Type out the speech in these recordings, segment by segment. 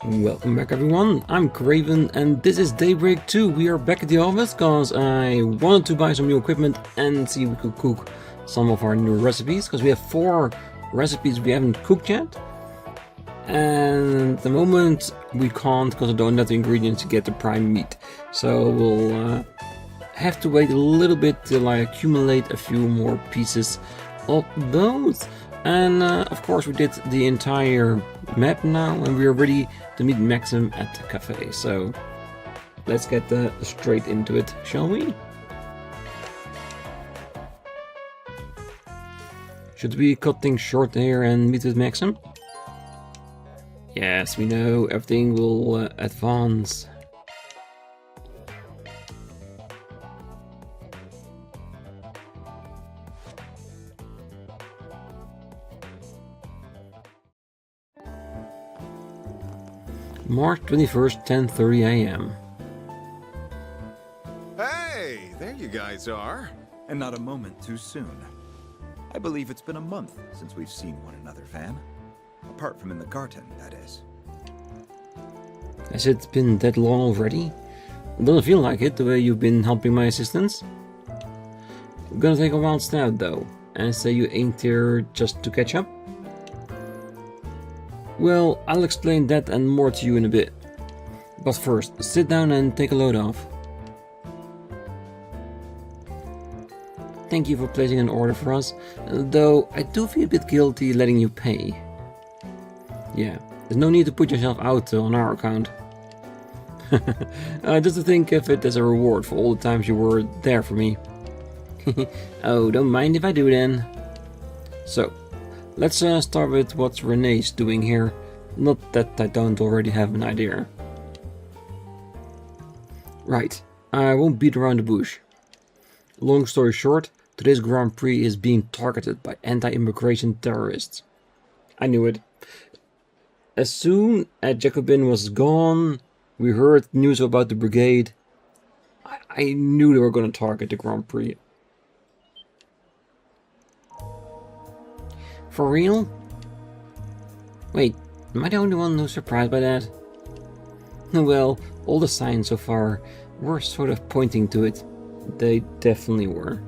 Welcome back everyone, I'm Craven and this is Daybreak 2. We are back at the office because I wanted to buy some new equipment and see if we could cook some of our new recipes, because we have 4 recipes we haven't cooked yet. And at the moment we can't because I don't have the ingredients to get the prime meat. So we'll have to wait a little bit till I accumulate a few more pieces of those. And of course we did the entire map now and we are ready to meet Maxim at the cafe. So let's get straight into it, shall we? Should we cut things short here and meet with Maxim? Yes, we know everything will advance. March 21st, 10:30 AM. Hey, there you guys are. And not a moment too soon. I believe it's been a month since we've seen one another, Van. Apart from in the garden, that is. Has it been that long already? It doesn't feel like it, the way you've been helping my assistants. Gonna take a wild stab though, and say you ain't here just to catch up? Well, I'll explain that and more to you in a bit. But first, sit down and take a load off. Thank you for placing an order for us, though I do feel a bit guilty letting you pay. Yeah, there's no need to put yourself out on our account. Just to think of it as a reward for all the times you were there for me. Oh, don't mind if I do then. So, let's start with what Renee's doing here. Not that I don't already have an idea. Right, I won't beat around the bush. Long story short, today's Grand Prix is being targeted by anti-immigration terrorists. I knew it. As soon as Jacobin was gone, we heard news about the brigade. I knew they were going to target the Grand Prix. For real? Wait, am I the only one who's surprised by that? Well, all the signs so far were sort of pointing to it. They definitely were.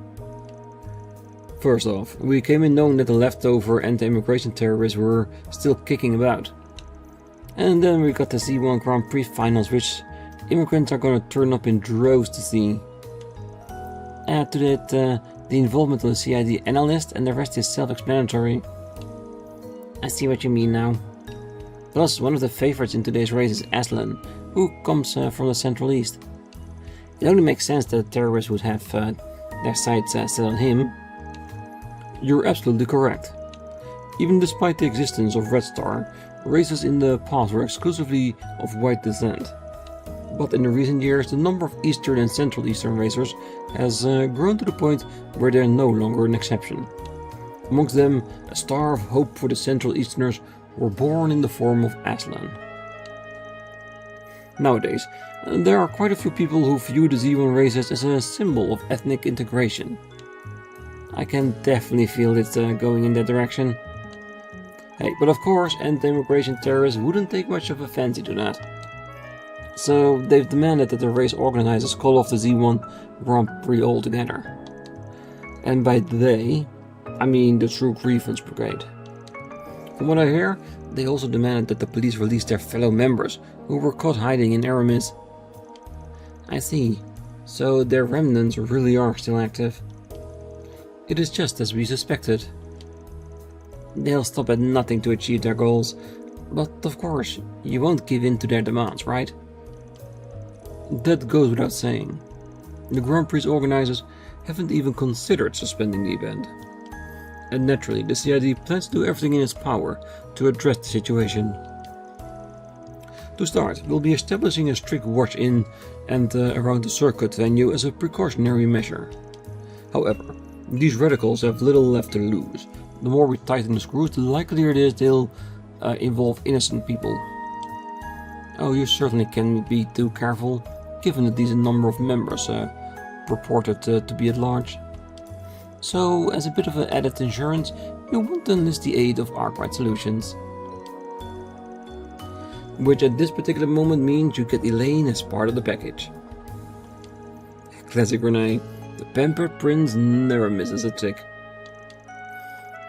First off, we came in knowing that the leftover anti-immigration terrorists were still kicking about. And then we got the C1 Grand Prix finals, which immigrants are gonna turn up in droves to see. Add to that the involvement of the CID analyst, and the rest is self-explanatory. I see what you mean now. Plus, one of the favorites in today's race is Aslan, who comes from the Central East. It only makes sense that terrorists would have their sights set on him. You're absolutely correct. Even despite the existence of Red Star, races in the past were exclusively of white descent. But in the recent years, the number of Eastern and Central Eastern racers has grown to the point where they're no longer an exception. Amongst them, a star of hope for the Central Easterners were born in the form of Aslan. Nowadays, there are quite a few people who view the Z1 races as a symbol of ethnic integration. I can definitely feel it going in that direction. Hey, but of course, anti-immigration terrorists wouldn't take much of a fancy to that. So they've demanded that the race organizers call off the Z1 Grand Prix altogether. And by they, I mean the True Grievance Brigade. From what I hear, they also demanded that the police release their fellow members who were caught hiding in Aramis. I see. So their remnants really are still active. It is just as we suspected. They'll stop at nothing to achieve their goals, but of course, you won't give in to their demands, right? That goes without saying. The Grand Prix organizers haven't even considered suspending the event. And naturally, the CID plans to do everything in its power to address the situation. To start, we'll be establishing a strict watch in and around the circuit venue as a precautionary measure. However, these radicals have little left to lose. The more we tighten the screws, the likelier it is they'll involve innocent people. Oh, you certainly can't be too careful, given the decent number of members purported to be at large. So, as a bit of an added insurance, you want to enlist the aid of Arkride Solutions. which at this particular moment means you get Elaine as part of the package. Classic Renee, the pampered prince never misses a trick.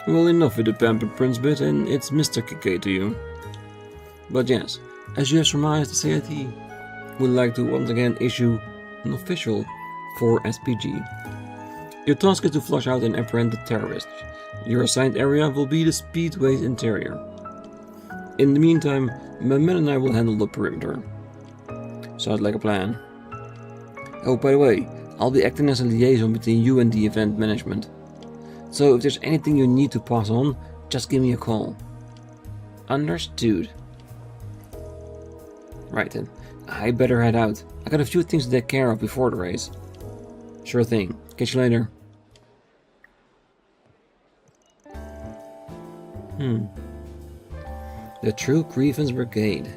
Well, enough with the pampered prince bit, and it's Mr. KK to you. But yes, as you have surmised, the society would like to once again issue an official 4SPG. Your task is to flush out and apprehend the terrorists. Your assigned area will be the Speedway's interior. In the meantime, my men and I will handle the perimeter. Sounds like a plan. Oh, by the way, I'll be acting as a liaison between you and the event management. So if there's anything you need to pass on, just give me a call. Understood. Right then, I better head out. I got a few things to take care of before the race. Sure thing. Catch you later. The True Grievance Brigade.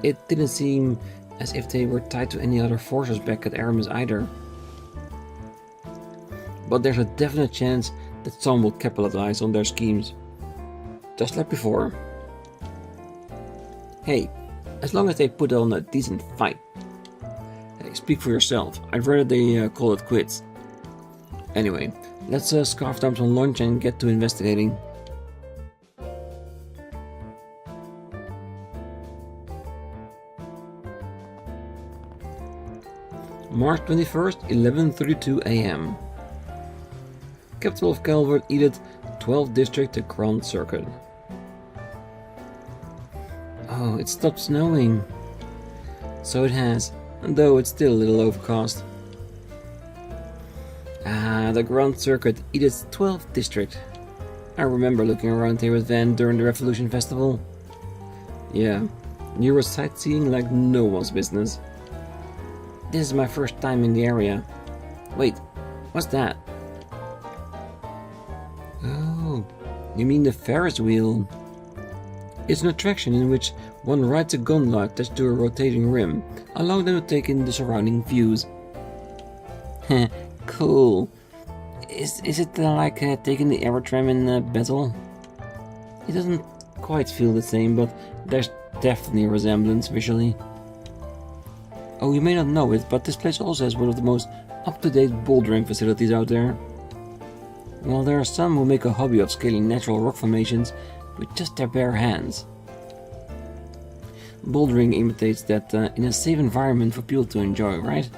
It didn't seem as if they were tied to any other forces back at Aramis either. But there's a definite chance that some will capitalize on their schemes. Just like before. Hey, as long as they put on a decent fight. Hey, speak for yourself. I'd rather they call it quits. Anyway, let's scarf down some lunch and get to investigating. March 21st, 11:32 AM. Capital of Calvard, Edith, 12th District, the Grand Circuit. Oh, it stopped snowing. So it has, though it's still a little overcast. Ah, the Grand Circuit, Edith's 12th District. I remember looking around here with Van during the Revolution Festival. Yeah, you were sightseeing like no one's business. This is my first time in the area. Wait, what's that? Oh, you mean the Ferris wheel? It's an attraction in which one rides a gondola attached to a rotating rim, allowing them to take in the surrounding views. Heh, cool. Is it like taking the Aerotram in battle? It doesn't quite feel the same, but there's definitely a resemblance visually. Oh, you may not know it, but this place also has one of the most up-to-date bouldering facilities out there. Well, there are some who make a hobby of scaling natural rock formations with just their bare hands. Bouldering imitates that in a safe environment for people to enjoy, right?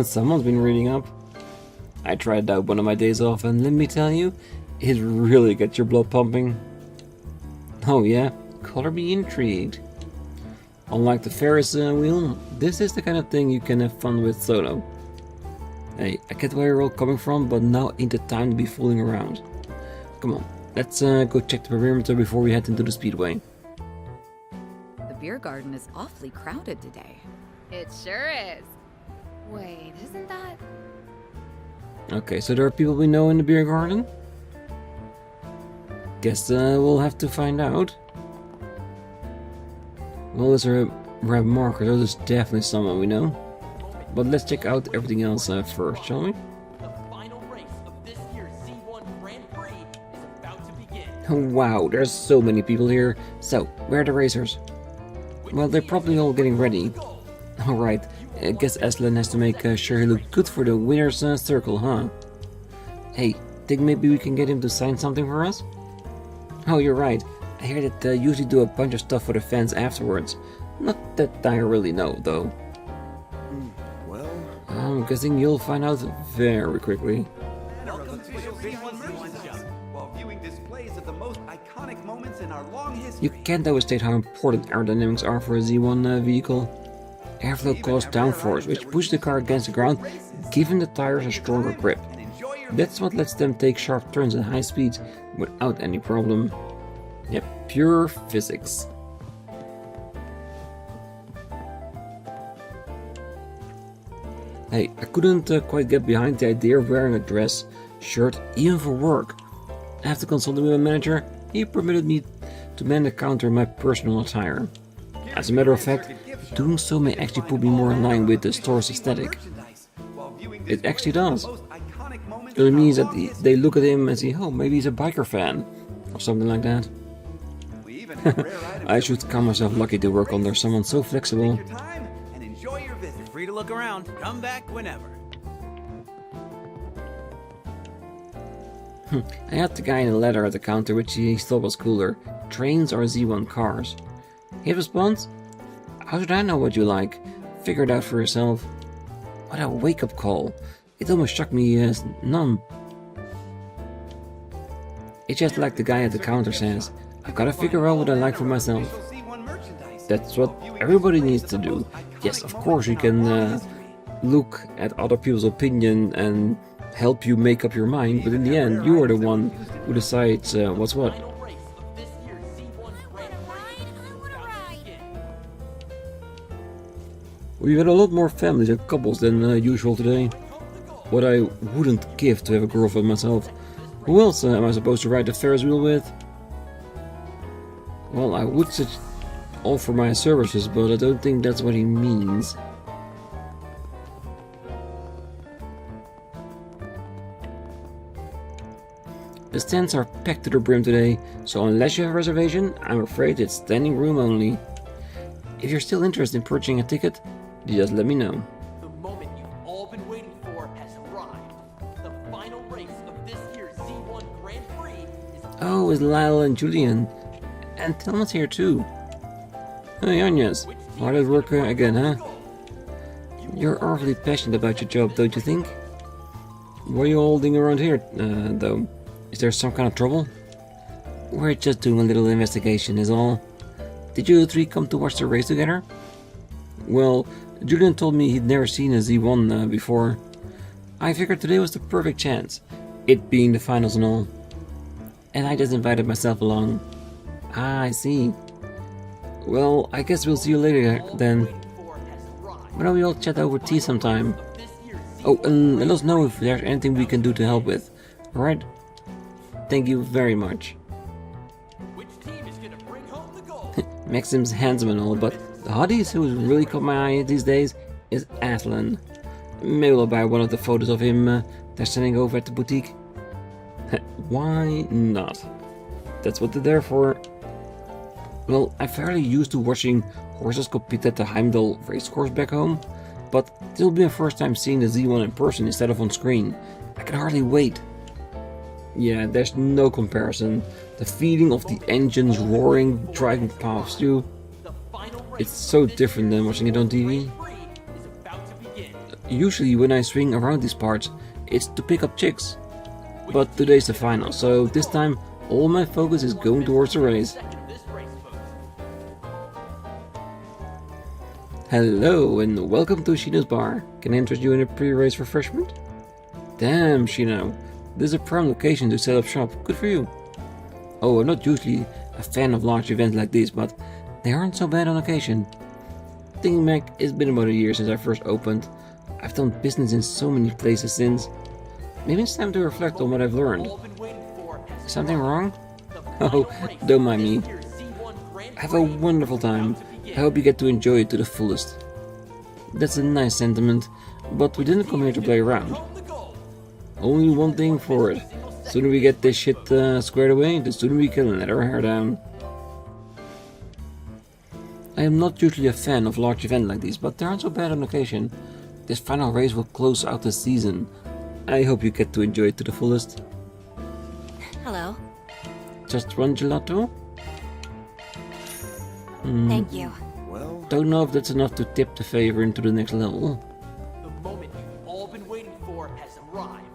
Someone's been reading up. I tried it out one of my days off, and let me tell you, it really gets your blood pumping. Oh yeah? Color me intrigued. Unlike the Ferris wheel, this is the kind of thing you can have fun with solo. Hey, I get where you're all coming from, but now ain't the time to be fooling around. Come on, let's go check the perimeter before we head into the speedway. The beer garden is awfully crowded today. It sure is. Wait, isn't that... Okay, so there are people we know in the beer garden? Guess we'll have to find out. Well, there's a red marker, so there's definitely someone we know. But let's check out everything else first, shall we? The final race of this year's Z1 Grand Prix is about to begin. Wow, there's so many people here. So, where are the racers? Well, they're probably all getting ready. Alright, I guess Aslan has to make sure he looks good for the winner's circle, huh? Hey, think maybe we can get him to sign something for us? Oh, you're right. I hear that they usually do a bunch of stuff for the fans afterwards. Not that I really know, though. Well, I'm guessing you'll find out very quickly. Welcome to your Z1 merchant shop. While viewing displays of the most iconic moments in our long history. You can't overstate how important aerodynamics are for a Z1 vehicle. Airflow causes downforce, which pushes the car against the ground, giving the tires a stronger grip. That's what lets them take sharp turns at high speeds without any problem. Yep, pure physics. Hey, I couldn't quite get behind the idea of wearing a dress, shirt, even for work. After consulting with my manager, he permitted me to man the counter in my personal attire. As a matter of fact, doing so may actually put me more in line with the store's aesthetic. It actually does. It means that they look at him and say, oh, maybe he's a biker fan, or something like that. I should count myself lucky to work under someone so flexible. Take your time and enjoy your visit. Free to look around. Come back whenever. I asked the guy in the letter at the counter which he thought was cooler, trains or Z1 cars. His response? How should I know what you like? Figure it out for yourself. What a wake-up call. It almost shocked me as none. It's just like the guy at the counter says, I've gotta figure out what I like for myself. That's what everybody needs to do. Yes, of course you can look at other people's opinion and help you make up your mind, but in the end you are the one who decides what's what. Final race of this year's Z1 Grand Prix is about to begin. We've had a lot more families and couples than usual today. What I wouldn't give to have a girlfriend myself. Who else am I supposed to ride the Ferris wheel with? Well, I would offer my services, but I don't think that's what he means. The stands are packed to the brim today, so unless you have a reservation, I'm afraid it's standing room only. If you're still interested in purchasing a ticket, just let me know. The moment you've all been waiting for has arrived. The final race of this year's Z1 Grand Prix is about Oh, it's Lyle and Julian. And Thelma's here too. Hey, Agnès. Hard at work again, huh? You're awfully passionate about your job, don't you think? What are you holding around here, though? Is there some kind of trouble? We're just doing a little investigation is all. Did you three come to watch the race together? Well, Julian told me he'd never seen a Z1 before. I figured today was the perfect chance, it being the finals and all. And I just invited myself along. Ah, I see. Well, I guess we'll see you later then. Why don't we all chat over tea sometime? Oh, and let us know if there's anything we can do to help with. Alright? Thank you very much. which team is gonna bring home the gold? Maxim's handsome and all, but the hotties who's really caught my eye these days is Aslan. Maybe I'll buy one of the photos of him they're sending over at the boutique. Why not? That's what they're there for. Well, I'm fairly used to watching horses compete at the Heimdall racecourse back home, but this will be my first time seeing the Z1 in person instead of on screen. I can hardly wait. Yeah, there's no comparison. The feeling of the engines roaring, driving past you, The final race it's so different than watching it on TV. Prix is about to begin. Usually when I swing around these parts, it's to pick up chicks. But today's the final, so this time all my focus is going towards the race. Second this race, folks. Hello and welcome to Shino's Bar. Can I interest you in a pre-race refreshment? Damn, Shino. This is a prime location to set up shop. Good for you. Oh, I'm not usually a fan of large events like this, but they aren't so bad on occasion. Thinking back, it's been about a year since I first opened. I've done business in so many places since. Maybe it's time to reflect on what I've learned. All been waiting for has Something wrong? the Oh, final race don't mind of me. this year's Z1 Grand Have a Prix wonderful is time. about to begin. I hope you get to enjoy it to the fullest. That's a nice sentiment, but we didn't come here to play around. Home the gold. Only one thing for it. Sooner we get this shit squared away, the sooner we can let our hair down. I am not usually a fan of large events like these, but they aren't so bad on occasion. This final race will close out the season. I hope you get to enjoy it to the fullest. Hello. Just one gelato? Thank you. Well, Don't know if that's enough to tip the favor into the next level. The moment you've all been waiting for has arrived.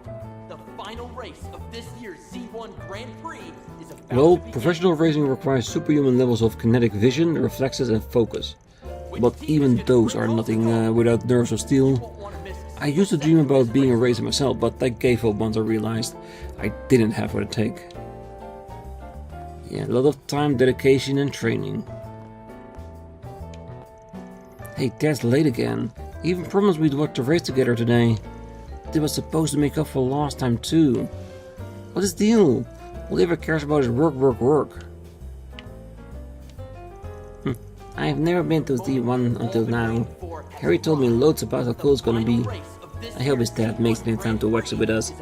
The final race of this year's Z1 Grand Prix is about Well, to begin. professional racing requires superhuman levels of kinetic vision, reflexes and focus. But even those are nothing without nerves of steel. Won't wanna miss this. I used to dream about being a racer myself, but I gave up once I realized I didn't have what it takes. Yeah, a lot of time, dedication and training. Hey, Dad's late again. He even promised we'd watch the race together today. They was supposed to make up for last time too. What's his deal? All he ever cares about is work, work, work. I've never been to Z1 until now. Harry told me loads about how cool it's gonna be. I hope his dad makes any time to watch it with us.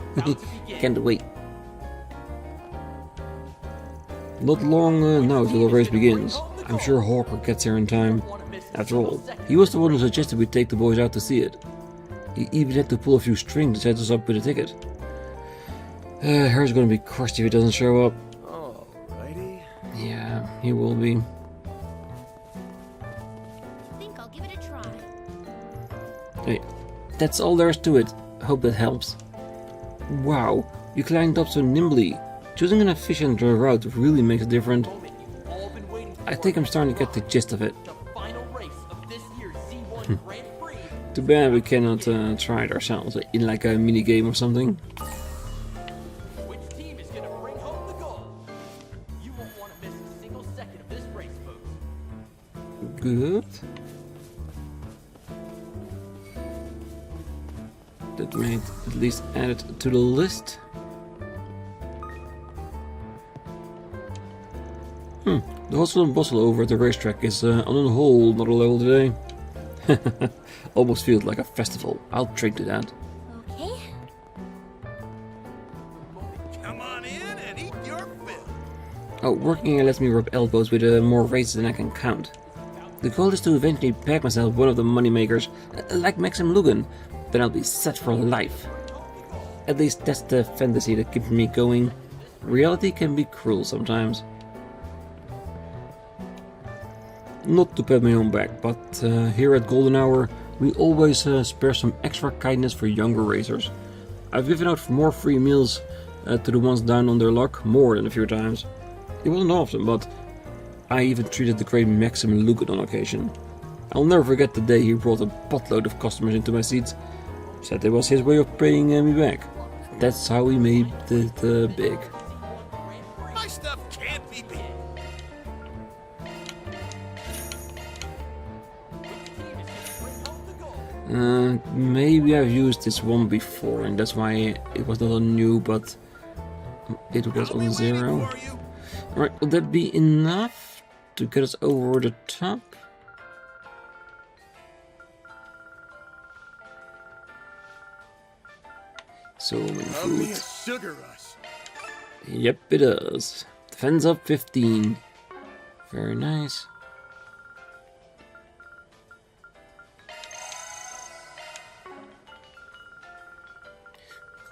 Can't wait. Not long now till the race begins. I'm sure Hawker gets here in time. After all, he was the one who suggested we take the boys out to see it. He even had to pull a few strings to set us up with a ticket. Harry's gonna be crushed if he doesn't show up. Alrighty. Yeah, he will be. I think I'll give it a try. Hey, that's all there is to it. Hope that helps. Wow, you climbed up so nimbly. Choosing an efficient route really makes a difference. I think I'm starting to get the gist of it. The final race of this year's Z1 Grand Prix. Too bad we cannot try it ourselves in like a mini game or something. Which team is gonna bring home the gold? You won't want to miss a single second of this race, folks. Good. That made at least added to the list. The hustle and bustle over at the racetrack is on a whole nother level today. Almost feels like a festival. I'll drink to that. Okay. Come on in and eat your fill. Oh, working here lets me rub elbows with more races than I can count. The goal is to eventually pack myself one of the moneymakers, like Maxim Lugan. Then I'll be set for life. At least that's the fantasy that keeps me going. Reality can be cruel sometimes. Not to pat my own back, but here at Golden Hour we always spare some extra kindness for younger racers. I've given out more free meals to the ones down on their luck more than a few times. It wasn't often, but I even treated the great Maxim Lugan on occasion. I'll never forget the day he brought a buttload of customers into my seats. Said it was his way of paying me back. That's how he made it big. My stuff can't be beat. Maybe I've used this one before and that's why it was not on new, but it was on 0. Alright, will that be enough to get us over the top? So many Love me a foods. sugar rush. Yep, it does. Defense up 15. Very nice.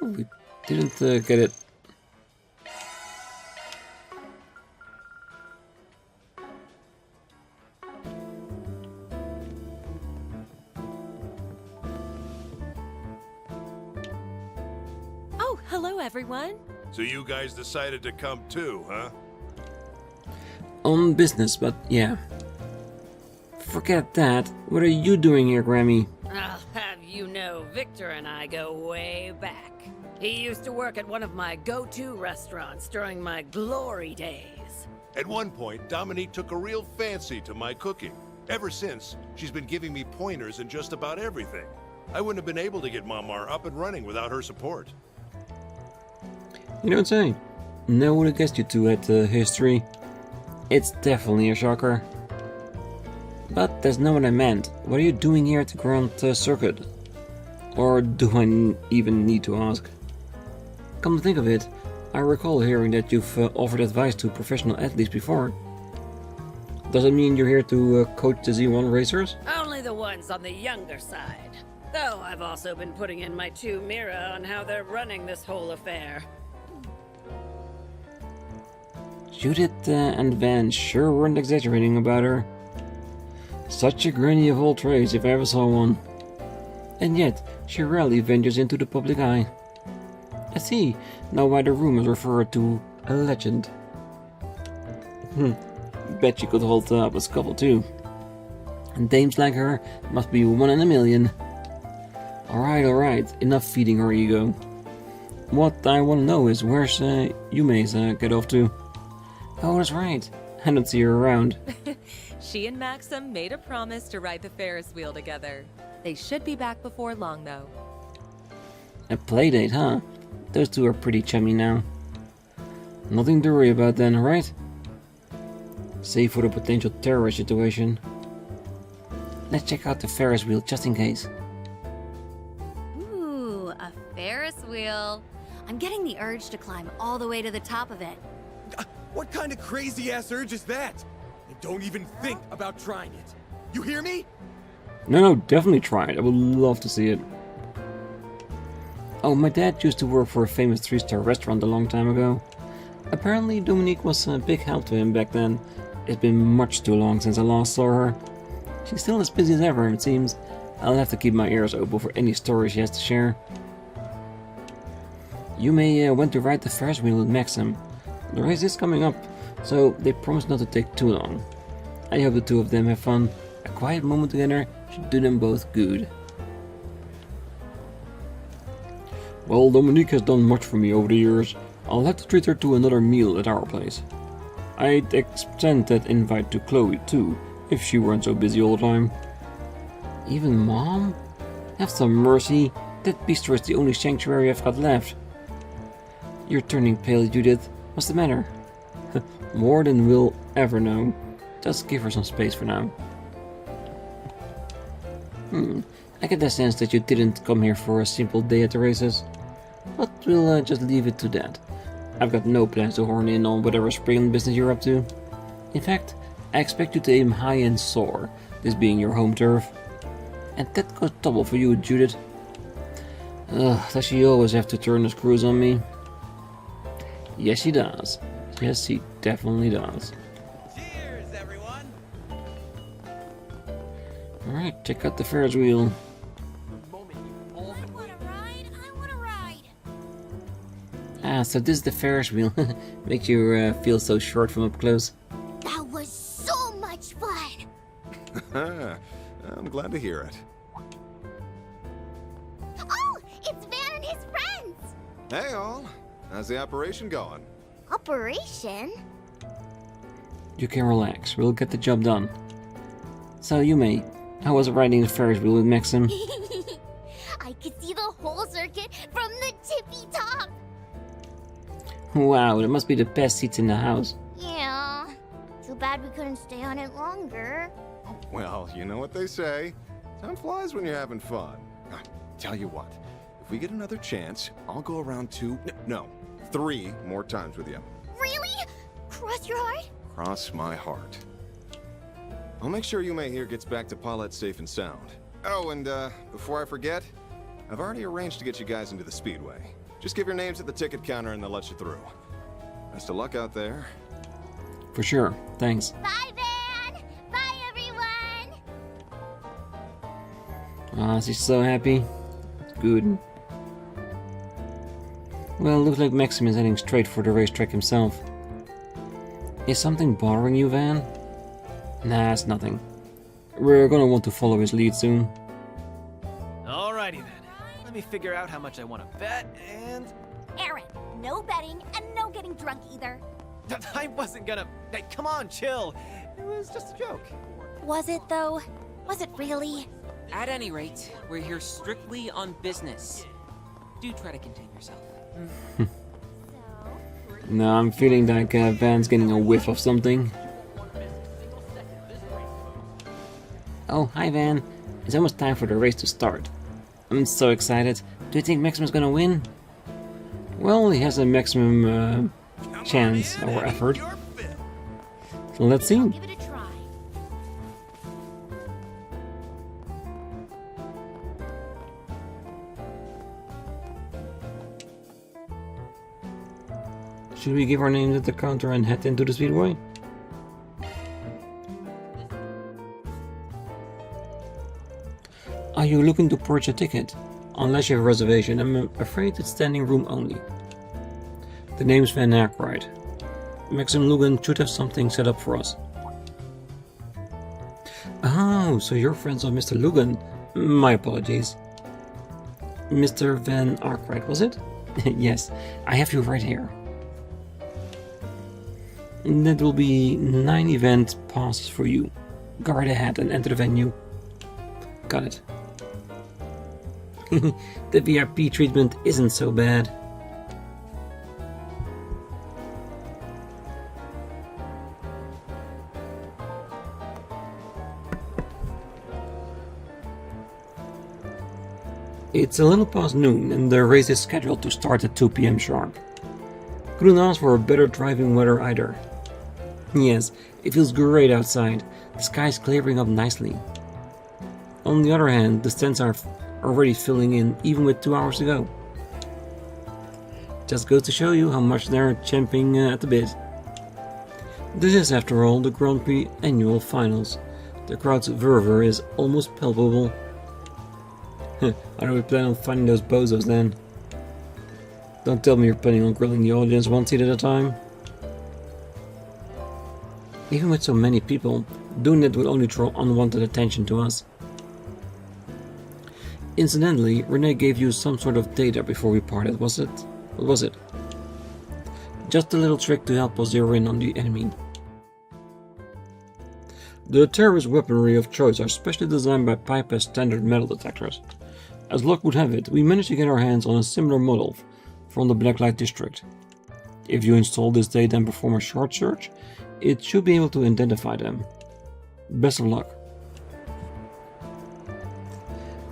Oh, we didn't get it. Oh, hello everyone. So you guys decided to come too, huh? On business, but yeah. Forget that. What are you doing here, Grammy? I'll have you know, Victor and I go way back. He used to work at one of my go-to restaurants during my glory days. At one point, Dominique took a real fancy to my cooking. Ever since, she's been giving me pointers in just about everything. I wouldn't have been able to get Mamar up and running without her support. You don't say. Never would have guessed you two had history. It's definitely a shocker. But that's not what I meant. What are you doing here at the Grand Circuit? Or do I even need to ask? Come to think of it, I recall hearing that you've offered advice to professional athletes before. Does it mean you're here to coach the Z1 racers? Only the ones on the younger side. Though I've also been putting in my 2 mirror on how they're running this whole affair. Judith and Van sure weren't exaggerating about her. Such a granny of all trades if I ever saw one. And yet, she rarely ventures into the public eye. I see now why the rumors refer to a legend. Bet she could hold up a scuffle too. And dames like her must be 1 in a million. Alright, enough feeding her ego. What I want to know is where's Yume's get off to? Oh, that's right. I don't see her around. She and Maxim made a promise to ride the Ferris wheel together. They should be back before long, though. A playdate, huh? Those two are pretty chummy now. Nothing to worry about then, right? Save for the potential terrorist situation. Let's check out the Ferris wheel just in case. Ooh, a Ferris wheel. I'm getting the urge to climb all the way to the top of it. What kind of crazy-ass urge is that? And don't even think about trying it. You hear me? No, definitely try it. I would love to see it. Oh, my dad used to work for a famous 3-star restaurant a long time ago. Apparently, Dominique was a big help to him back then. It's been much too long since I last saw her. She's still as busy as ever, it seems. I'll have to keep my ears open for any stories she has to share. Yume went to ride the Ferris wheel with Maxim. The race is coming up, so they promised not to take too long. I hope the two of them have fun. A quiet moment together should do them both good. Well, Dominique has done much for me over the years. I'll have to treat her to another meal at our place. I'd extend that invite to Chloe too, if she weren't so busy all the time. Even Mom? Have some mercy. That bistro is the only sanctuary I've got left. You're turning pale, Judith. What's the matter? More than we'll ever know. Just give her some space for now. I get the sense that you didn't come here for a simple day at the races. But we'll just leave it to that. I've got no plans to horn in on whatever spriggan business you're up to. In fact, I expect you to aim high and soar, this being your home turf. And that goes double for you, Judith. Does she always have to turn the screws on me? Yes, she does. Yes, she definitely does. Cheers, everyone! Alright, check out the Ferris wheel. I wanna ride! Ah, so this is the Ferris wheel. Makes you feel so short from up close. That was so much fun! I'm glad to hear it. Oh, it's Van and his friends! Hey all, how's the operation going? Operation? You can relax, we'll get the job done. So, Yume, how was riding the Ferris wheel with Maxim? I could see the whole circuit from the tippy top! Wow, that must be the best seats in the house. Yeah. Too bad we couldn't stay on it longer. Well, you know what they say. Time flies when you're having fun. Tell you what, if we get another chance, I'll go around 3 more times with you. Really? Cross your heart? Cross my heart. I'll make sure Yume here gets back to Paulette safe and sound. Oh, and before I forget, I've already arranged to get you guys into the Speedway. Just give your names at the ticket counter and they'll let you through. Best of luck out there. For sure, thanks. Bye, Van! Bye, everyone! Ah, she's so happy. Good. Well, looks like Maxim is heading straight for the racetrack himself. Is something bothering you, Van? Nah, it's nothing. We're gonna want to follow his lead soon. Alrighty then. Let me figure out how much I want to bet, and... Aaron, no betting and no getting drunk either. I wasn't gonna... Hey, come on, chill. It was just a joke. Was it, though? Was it really? At any rate, we're here strictly on business. Do try to contain yourself. No, I'm feeling like Van's getting a whiff of something. Oh, hi Van. It's almost time for the race to start. I'm so excited. Do you think Maxim's gonna win? Well, he has a maximum chance or effort. So let's see. Give it a try. Should we give our names at the counter and head into the Speedway? Are you looking to purchase a ticket? Unless you have a reservation, I'm afraid it's standing room only. The name's Van Arkride. Maxim Lugan should have something set up for us. Oh, so you're friends of Mr. Lugan. My apologies. Mr. Van Arkride, was it? Yes, I have you right here. That will be 9 event passes for you. Guard ahead and enter the venue. Got it. The VIP treatment isn't so bad. It's a little past noon and the race is scheduled to start at 2 PM sharp. Couldn't ask for a better driving weather either. Yes, it feels great outside. The sky's clearing up nicely. On the other hand, the stands are already filling in, even with 2 hours to go. Just goes to show you how much they're champing at the bit. This is, after all, the Grand Prix annual finals. The crowd's fervor is almost palpable. How do we plan on finding those bozos then? Don't tell me you're planning on grilling the audience one seat at a time. Even with so many people, doing that would only draw unwanted attention to us. Incidentally, Renee gave you some sort of data before we parted, was it? What was it? Just a little trick to help us zero in on the enemy. The terrorist weaponry of choice are specially designed by Pipe as standard metal detectors. As luck would have it, we managed to get our hands on a similar model from the Blacklight district. If you install this data and perform a short search, it should be able to identify them. Best of luck.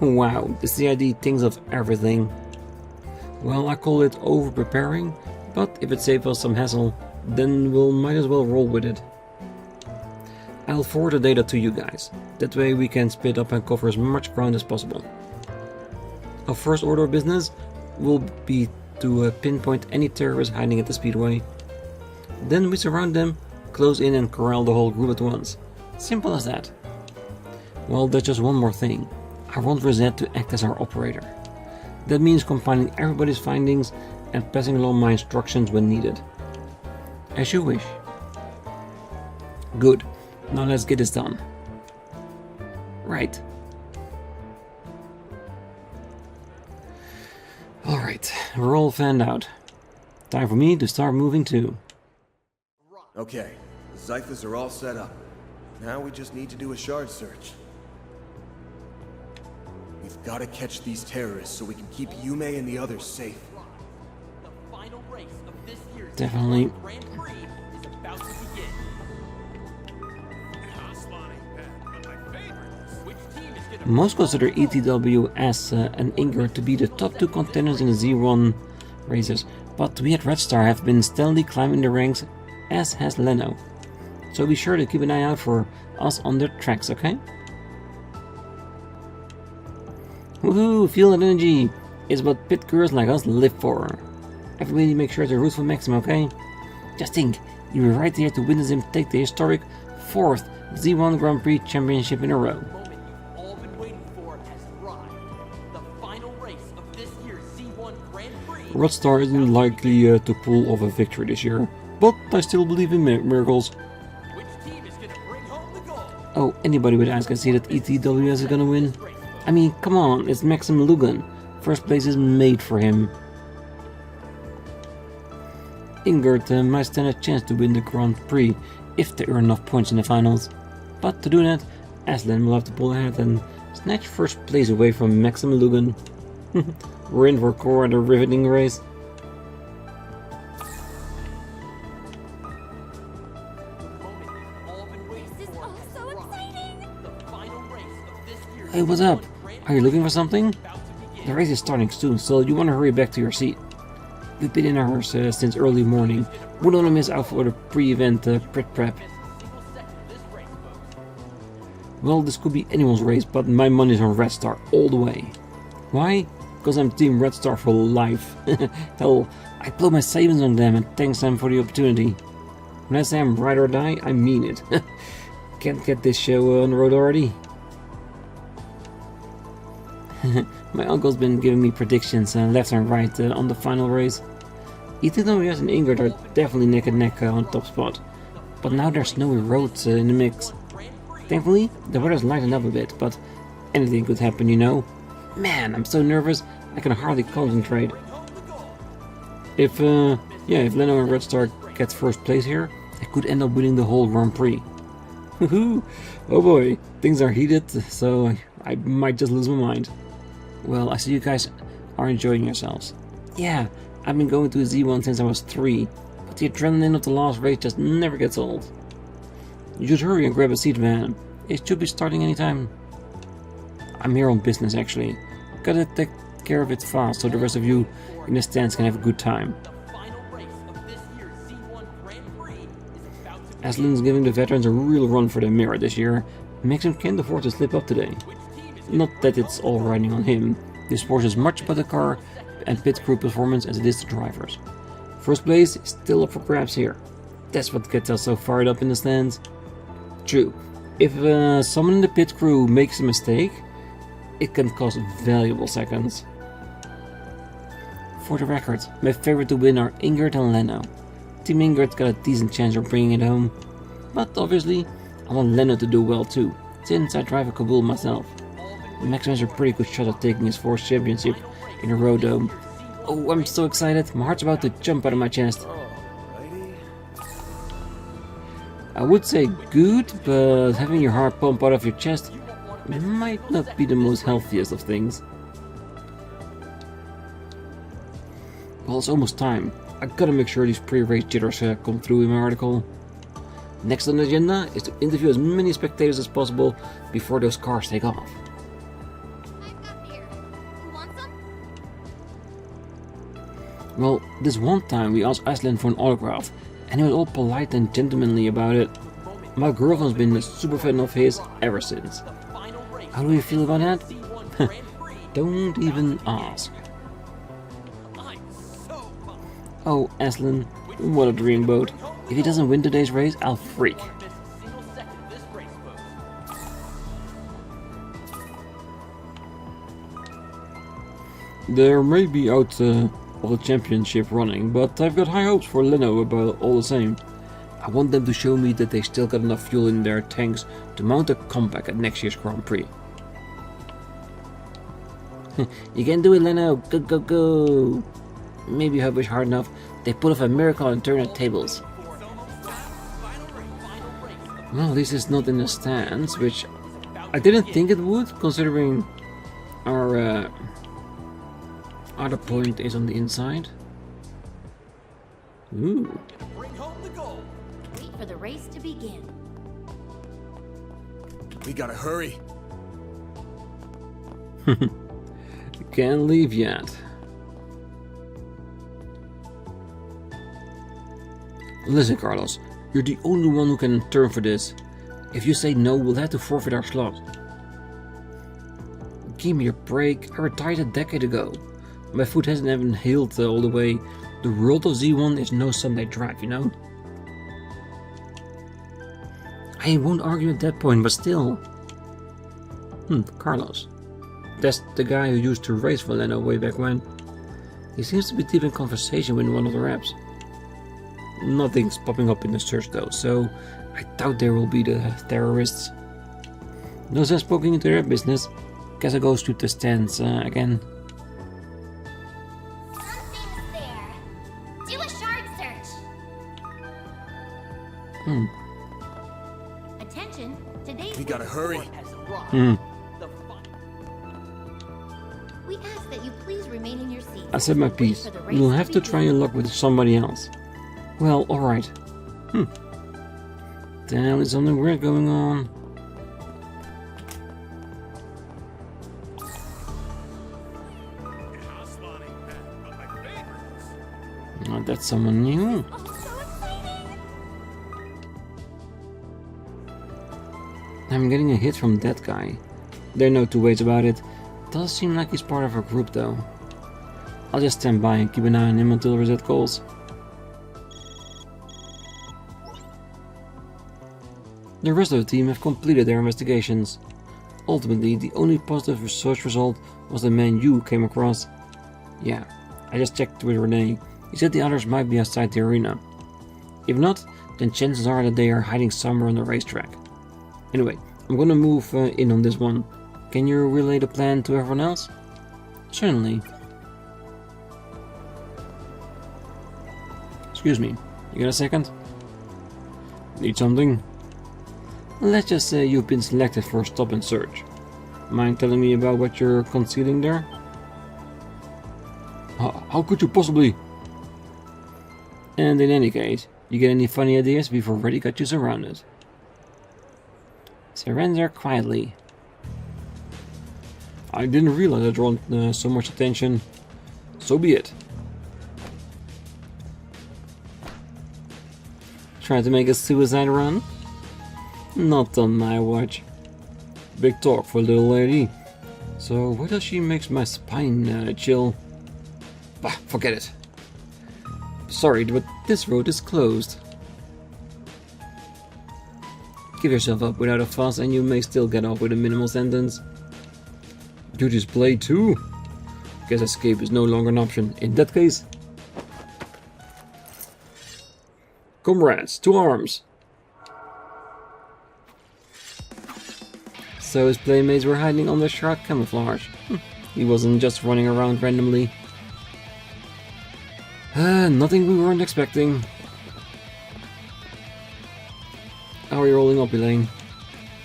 Wow, the CID thinks of everything. Well, I call it over-preparing, but if it saves us some hassle, then we'll might as well roll with it. I'll forward the data to you guys. That way we can split up and cover as much ground as possible. Our first order of business will be to pinpoint any terrorists hiding at the speedway. Then we surround them, close in and corral the whole group at once. Simple as that. Well, there's just one more thing. I want Rosette to act as our operator. That means compiling everybody's findings and passing along my instructions when needed. As you wish. Good. Now let's get this done. Right. Alright, we're all fanned out. Time for me to start moving too. Okay, the Zyphas are all set up. Now we just need to do a shard search. We've got to catch these terrorists so we can keep Yume and the others safe. The final race of this year's Definitely. Grand Prix is about to begin. Which team is gonna Most consider ETW as and Ingrid to be the top 2 contenders in the Z1 races, but we at Red Star have been steadily climbing the ranks, as has Leno. So be sure to keep an eye out for us on the tracks, okay? Woohoo! Feel that energy! It's what pit girls like us live for. Everybody make sure to root for Maxim, okay? Just think, you were right there to witness him take the historic 4th Z1 Grand Prix Championship in a row. moment you've all been waiting for has arrived. The final race of this year's Z1 Grand Prix. Red Star isn't likely to pull off a victory this year, but I still believe in miracles. Which team is gonna bring home the gold? Oh, anybody would ask, I see that ETWS is gonna win. I mean, come on, it's Maxim Lugan. First place is made for him. Ingrid might stand a chance to win the Grand Prix if they earn enough points in the finals. But to do that, Aslan will have to pull ahead and snatch first place away from Maxim Lugan. We're in for quite a riveting race. Hey, what's up? Are you looking for something? The race is starting soon, so you want to hurry back to your seat. We've been in ours since early morning. We don't want to miss out for the pre-event prep. Well, this could be anyone's race, but my money's on Red Star all the way. Why? Because I'm Team Red Star for life. Hell, I blow my savings on them and thanks them for the opportunity. When I say I'm ride or die, I mean it. Can't get this show on the road already. My uncle's been giving me predictions left and right on the final race. ETWS and Ingrid are definitely neck and neck on top spot, but now there's snowy roads in the mix. Thankfully, the weather's lightened up a bit, but anything could happen, you know. Man, I'm so nervous I can hardly concentrate. If Leno and Red Star gets first place here, they could end up winning the whole Grand Prix. Oh boy, things are heated, so I might just lose my mind. Well, I see you guys are enjoying yourselves. Yeah, I've been going to Z1 since I was 3, but the adrenaline of the last race just never gets old. You should hurry and grab a seat, man. It should be starting anytime. I'm here on business, actually. Gotta take care of it fast so the rest of you in the stands can have a good time. The final race of this Aslan's giving the veterans a real run for their mirror this year. Maxim can't afford to slip up today. Not that it's all riding on him. This sport is much about the car and pit crew performance as it is the drivers. First place is still up for grabs here. That's what gets us so fired up in the stands. True, if someone in the pit crew makes a mistake, it can cost valuable seconds. For the record, my favorite to win are Ingrid and Leno. Team Ingrid's got a decent chance of bringing it home, but obviously I want Leno to do well too, since I drive a Kabul myself. Maxim has a pretty good shot at taking his 4th championship in a row though. Oh, I'm so excited, my heart's about to jump out of my chest. I would say good, but having your heart pump out of your chest might not be the most healthiest of things. Well, it's almost time. I gotta make sure these pre-race jitters come through in my article. Next on the agenda is to interview as many spectators as possible before those cars take off. Well, this one time we asked Aslan for an autograph, and he was all polite and gentlemanly about it. My girlfriend's been a super fan of his ever since. How do you feel about that? Don't even ask. Oh, Aslan, what a dreamboat. If he doesn't win today's race, I'll freak. There may be out of the championship running, but I've got high hopes for Leno about all the same. I want them to show me that they still got enough fuel in their tanks to mount a comeback at next year's Grand Prix. You can do it, Leno! Go, go, go! Maybe if I wish hard enough, they pull off a miracle and turn the tables. Well, this is not in the stands, which I didn't think it would, considering our other point is on the inside. Ooh. Wait for the race to begin. We gotta hurry. Can't leave yet. Listen, Carlos, you're the only one who can turn for this. If you say no, we'll have to forfeit our slot. Give me a break. I retired a decade ago. My foot hasn't even healed all the way. The world of Z1 is no Sunday drive, you know? I won't argue at that point, but still. Carlos. That's the guy who used to race for Leno way back when. He seems to be deep in conversation with one of the reps. Nothing's popping up in the search though, so I doubt there will be the terrorists. No sense poking into their business. Guess I go to the stands again. Something's there. Do a shard search. Attention, today's We gotta hurry. We ask that you please remain in your seats. I said my piece. We'll have to try your luck with somebody else. Well, alright. Damn, there's something weird going on. Oh, that's someone new. I'm getting a hit from that guy. There are no two ways about it. Does seem like he's part of our group though. I'll just stand by and keep an eye on him until Rosette calls. The rest of the team have completed their investigations. Ultimately, the only positive research result was the man you came across. Yeah, I just checked with Renee. He said the others might be outside the arena. If not, then chances are that they are hiding somewhere on the racetrack. Anyway, I'm gonna move in on this one. Can you relay the plan to everyone else? Certainly. Excuse me, you got a second? Need something? Let's just say you've been selected for a stop and search. Mind telling me about what you're concealing there? How could you possibly? And in any case, you get any funny ideas, we've already got you surrounded. Surrender quietly. I didn't realize I'd drawn so much attention. So be it. Trying to make a suicide run? Not on my watch. Big talk for little lady. So why does she make my spine chill? Bah, forget it. Sorry, but this road is closed. Give yourself up without a fuss and you may still get off with a minimal sentence. You just play too? Guess escape is no longer an option. In that case... Comrades, to arms! So his playmates were hiding under shark camouflage. He wasn't just running around randomly. Nothing we weren't expecting. How are you rolling up, Elaine?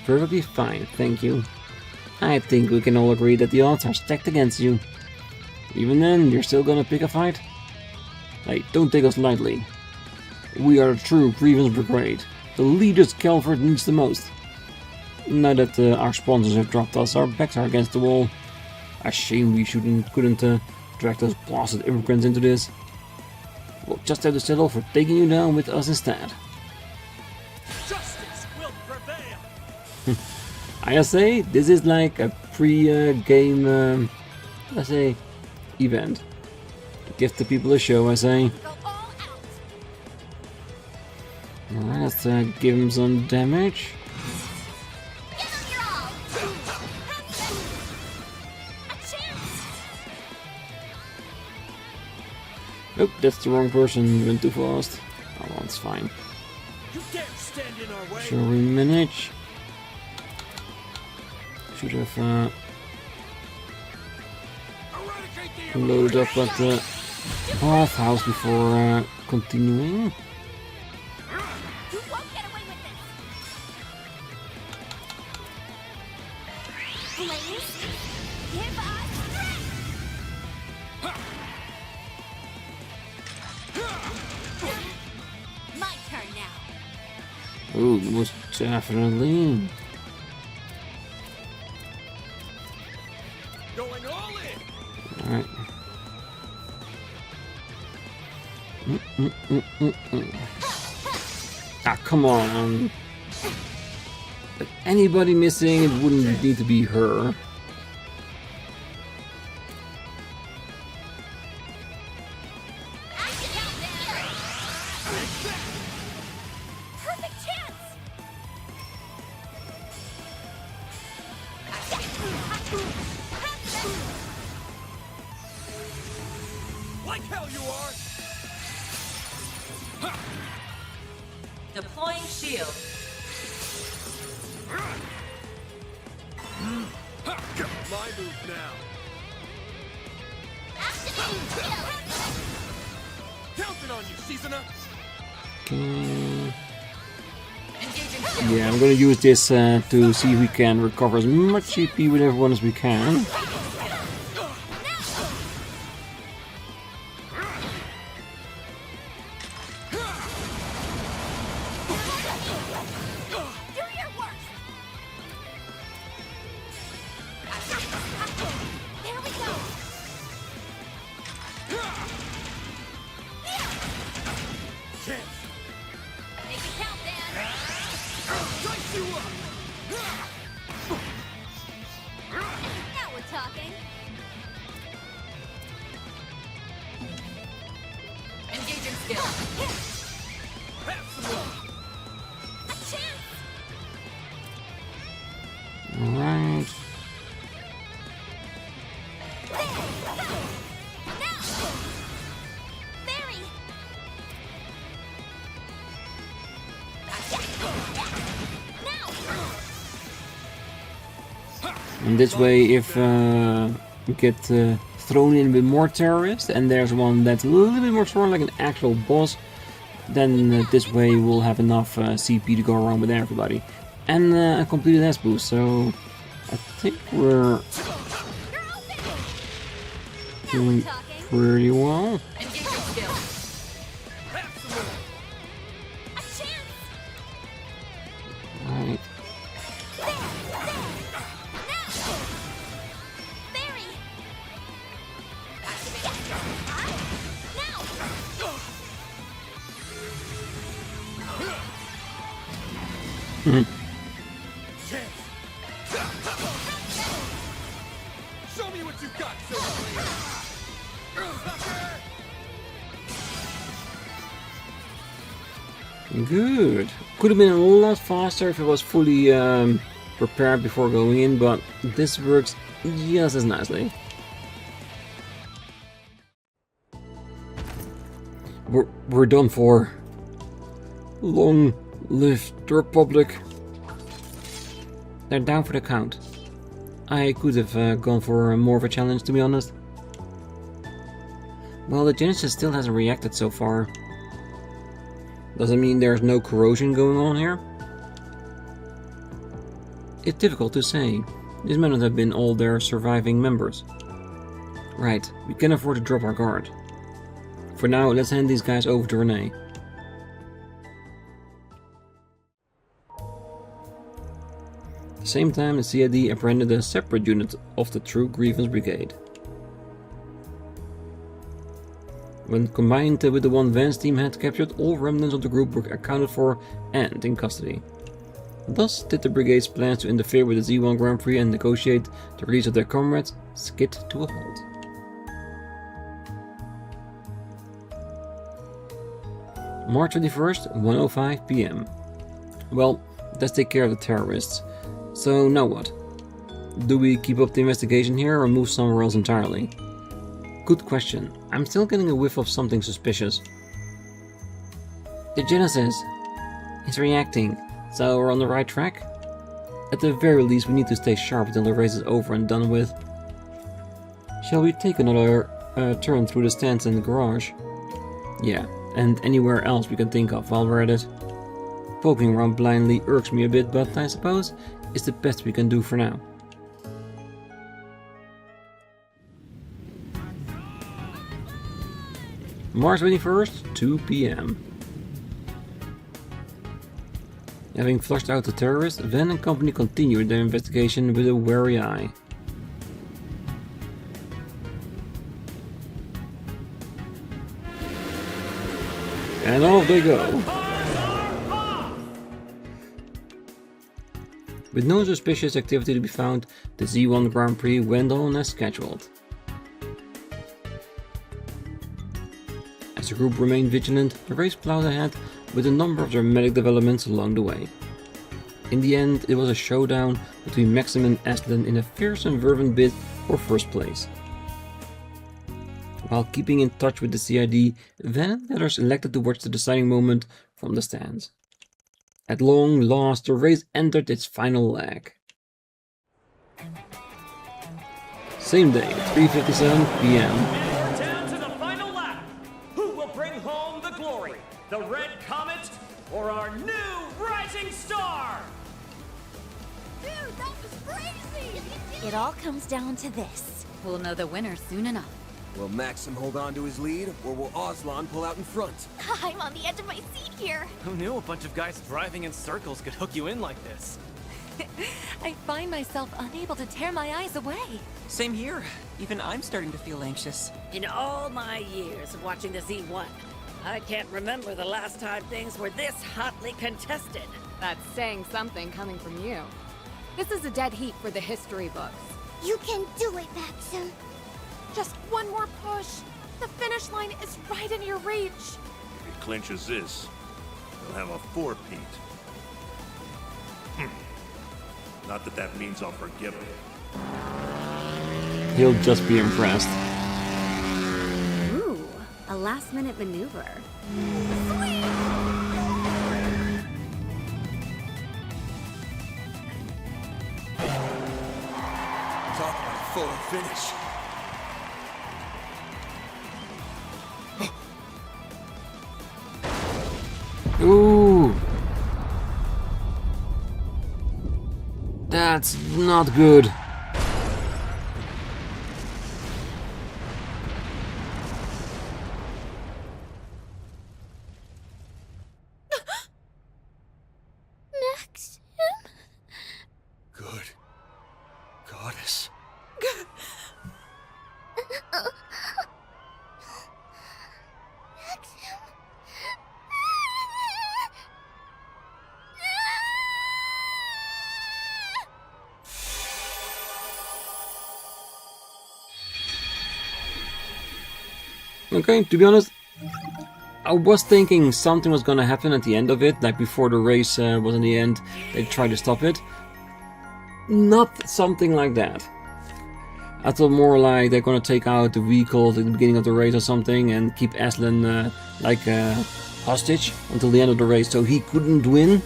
Perfectly fine, thank you. I think we can all agree that the odds are stacked against you. Even then, you're still gonna pick a fight? Hey, don't take us lightly. We are the true grievance brigade. The leaders Calvard needs the most. Now that our sponsors have dropped us, our backs are against the wall. A shame we couldn't drag those blasted immigrants into this. We'll just have to settle for taking you down with us instead. Justice will prevail. I say, this is like a pre-game, let's say, event. Give the people a show, I say. Alright, let's give him some damage. Nope, that's the wrong person. Went too fast. Oh, well, it's fine. You can't stand in our way. Sure, we manage. Should have loaded up at the bathhouse before continuing. You won't get away with this. Blaze, give us strength. My turn now. Ooh, most definitely. Going all in. Alright. Ah, come on. If anybody missing, it wouldn't need to be her. Perfect chance. Like hell you are. Deploying shield. My move now. Counting on you, Seasoner. Okay. Yeah, I'm gonna use this to see if we can recover as much CP with everyone as we can. Alright. And this way, if we get thrown in with more terrorists, and there's one that's a little bit more strong, like an actual boss, then this way we'll have enough CP to go around with everybody. And a completed S boost, so I think we're doing pretty well. Right. Show me what you got, Good. Could have been a lot faster if it was fully prepared before going in, but this works just as nicely. We're done for. Long live the Republic. They're down for the count. I could have gone for more of a challenge, to be honest. Well, the Genesis still hasn't reacted so far. Doesn't mean there's no corrosion going on here. It's difficult to say. These may not have been all their surviving members. Right, we can afford to drop our guard. For now, let's hand these guys over to Renee. At the same time, the CID apprehended a separate unit of the True Grievance Brigade. When combined with the one Vance team had captured, all remnants of the group were accounted for and in custody. Thus did the brigade's plans to interfere with the Z1 Grand Prix and negotiate the release of their comrades skid to a halt. March 21st, 1:05 PM. Well, let's take care of the terrorists. So now what? Do we keep up the investigation here or move somewhere else entirely? Good question. I'm still getting a whiff of something suspicious. The Genesis is reacting, so we're on the right track? At the very least, we need to stay sharp until the race is over and done with. Shall we take another turn through the stands in the garage? Yeah, and anywhere else we can think of while we're at it. Poking around blindly irks me a bit, but I suppose it's the best we can do for now. March 21st, 2 PM. Having flushed out the terrorists, Van and company continued their investigation with a wary eye. And off they go. With no suspicious activity to be found, the Z1 Grand Prix went on as scheduled. As the group remained vigilant, the race plowed ahead with a number of dramatic developments along the way. In the end, it was a showdown between Maxim and Aslan in a fierce and fervent bid for first place. While keeping in touch with the CID, Van and the others elected to watch the deciding moment from the stands. At long last, the race entered its final leg. Same day, 3:57 PM. Down to the final lap. Who will bring home the glory? The Red Comet or our new rising star? Dude, that was crazy! It all comes down to this. We'll know the winner soon enough. Will Maxim hold on to his lead, or will Aslan pull out in front? I'm on the edge of my seat here. Who knew a bunch of guys driving in circles could hook you in like this? I find myself unable to tear my eyes away. Same here. Even I'm starting to feel anxious. In all my years of watching the Z1, I can't remember the last time things were this hotly contested. That's saying something coming from you. This is a dead heat for the history books. You can do it, Maxim. Just one more push. The finish line is right in your reach. If he clinches this, he'll have a four-peat. Not that that means I'll forgive him. He'll just be impressed. Ooh, a last-minute maneuver. Talk about a photo finish. Ooh. That's not good. Maxim? Good. Goddess. Maxim? Okay, to be honest, I was thinking something was gonna happen at the end of it, like before the race was in the end, they tried to stop it. Not something like that. I thought more like they're gonna take out the vehicle at the beginning of the race or something and keep Aslan like hostage until the end of the race so he couldn't win.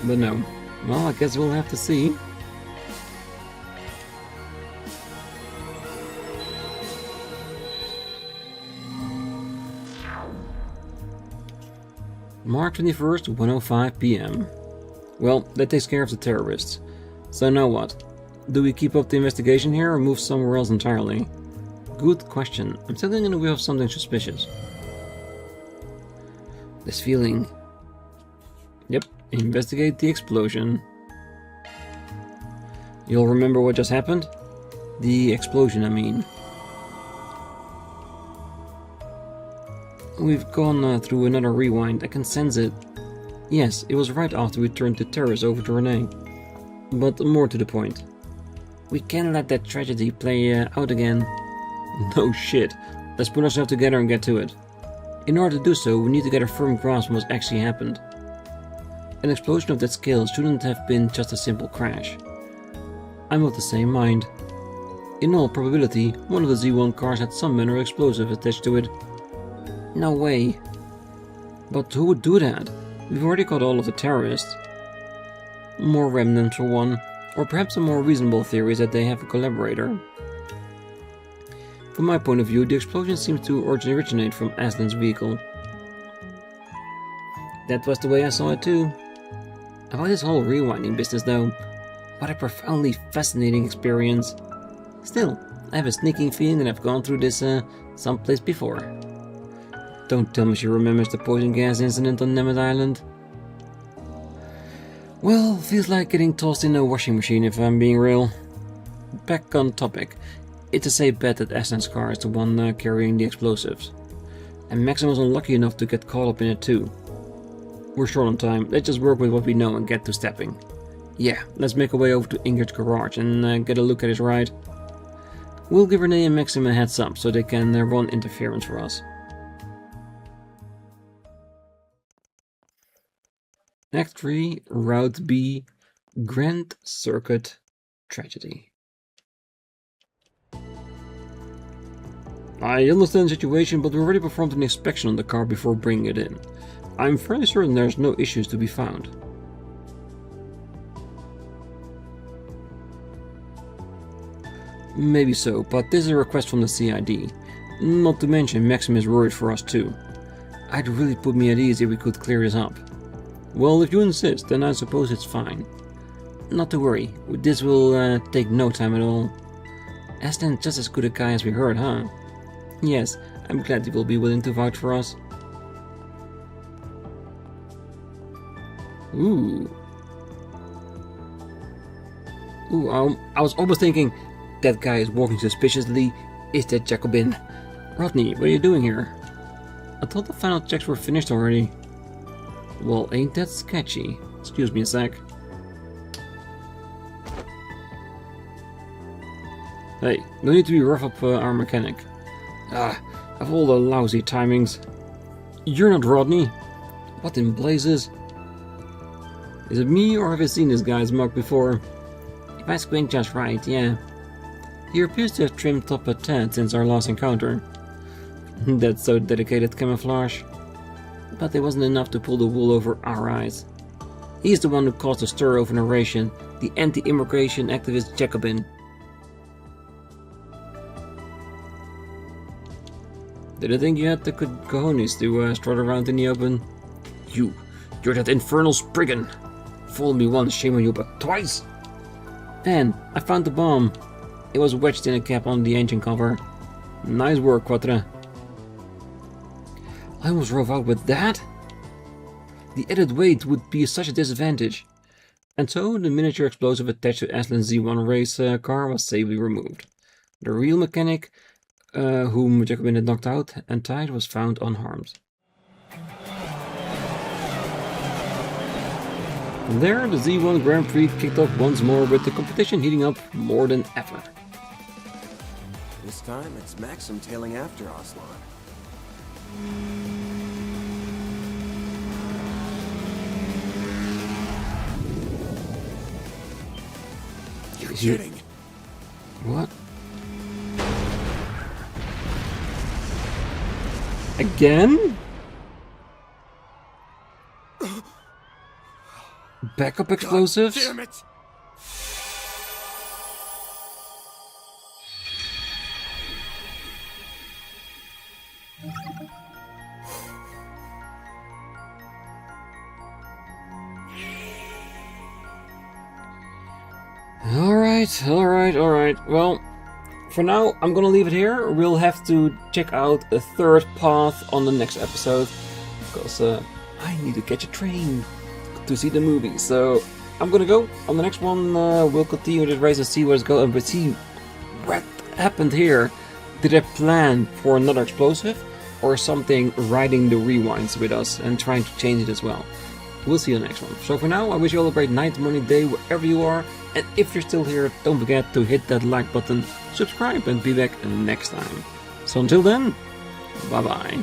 But no. Well, I guess we'll have to see. March 21st, 1:05 PM. Well, that takes care of the terrorists. So now what? Do we keep up the investigation here or move somewhere else entirely? Good question. I'm still thinking we have something suspicious. This feeling. Yep, investigate the explosion. You'll remember what just happened? The explosion, I mean. We've gone through another rewind, I can sense it. Yes, it was right after we turned the terrorists over to Renee. But more to the point. We can't let that tragedy play out again. No shit. Let's put ourselves together and get to it. In order to do so, we need to get a firm grasp on what's actually happened. An explosion of that scale shouldn't have been just a simple crash. I'm of the same mind. In all probability, one of the Z1 cars had some manner of explosive attached to it. No way. But who would do that? We've already got all of the terrorists. More remnants for one, or perhaps a more reasonable theory is that they have a collaborator. From my point of view, the explosion seems to originate from Aslan's vehicle. That was the way I saw it too. About this whole rewinding business though, what a profoundly fascinating experience. Still, I have a sneaking feeling that I've gone through this someplace before. Don't tell me she remembers the poison gas incident on Nemeth Island. Well, feels like getting tossed in a washing machine if I'm being real. Back on topic. It's a safe bet that Aslan's car is the one carrying the explosives. And Maxim was unlucky enough to get caught up in it too. We're short on time, let's just work with what we know and get to stepping. Yeah, let's make our way over to Ingrid's garage and get a look at his ride. We'll give Renee and Maxim a heads up so they can run interference for us. Act 3, Route B, Grand Circuit Tragedy. I understand the situation, but we already performed an inspection on the car before bringing it in. I'm fairly certain there's no issues to be found. Maybe so, but this is a request from the CID. Not to mention, Maxim is worried for us too. I'd really put me at ease if we could clear this up. Well, if you insist, then I suppose it's fine. Not to worry, this will take no time at all. Aslan's just as good a guy as we heard, huh? Yes, I'm glad he will be willing to vouch for us. Ooh, I was almost thinking, that guy is walking suspiciously. Is that Jacobin? Rodney, what are you doing here? I thought the final checks were finished already. Well, ain't that sketchy? Excuse me a sec. Hey, no need to be rough up our mechanic. Of all the lousy timings. You're not Rodney. What in blazes? Is it me or have I seen this guy's mug before? If I squint just right, yeah. He appears to have trimmed up a tad since our last encounter. That's so dedicated camouflage. But it wasn't enough to pull the wool over our eyes. He's the one who caused a stir over narration, the anti-immigration activist Jacobin. Didn't think you had the cojones to strut around in the open. You're that infernal spriggan. Fooled me once, shame on you, but twice. Man, I found the bomb. It was wedged in a cap on the engine cover. Nice work, Quattro. I almost drove out with that? The added weight would be such a disadvantage. And so, the miniature explosive attached to Aslan's Z1 race car was safely removed. The real mechanic, whom Jacobin had knocked out and tied, was found unharmed. From there, the Z1 Grand Prix kicked off once more, with the competition heating up more than ever. This time, it's Maxim tailing after Aslan. You're kidding. What? Again? Backup explosives? God damn it! Alright. Well, for now, I'm gonna leave it here. We'll have to check out a third path on the next episode, because I need to catch a train to see the movie. So I'm gonna go. On the next one, we'll continue this race and see where it's going, but see what happened here. Did I plan for another explosive, or something riding the rewinds with us and trying to change it as well? We'll see you in the next one. So for now, I wish you all a great night, morning, day, wherever you are. And if you're still here, don't forget to hit that like button, subscribe, and be back next time. So until then, bye bye.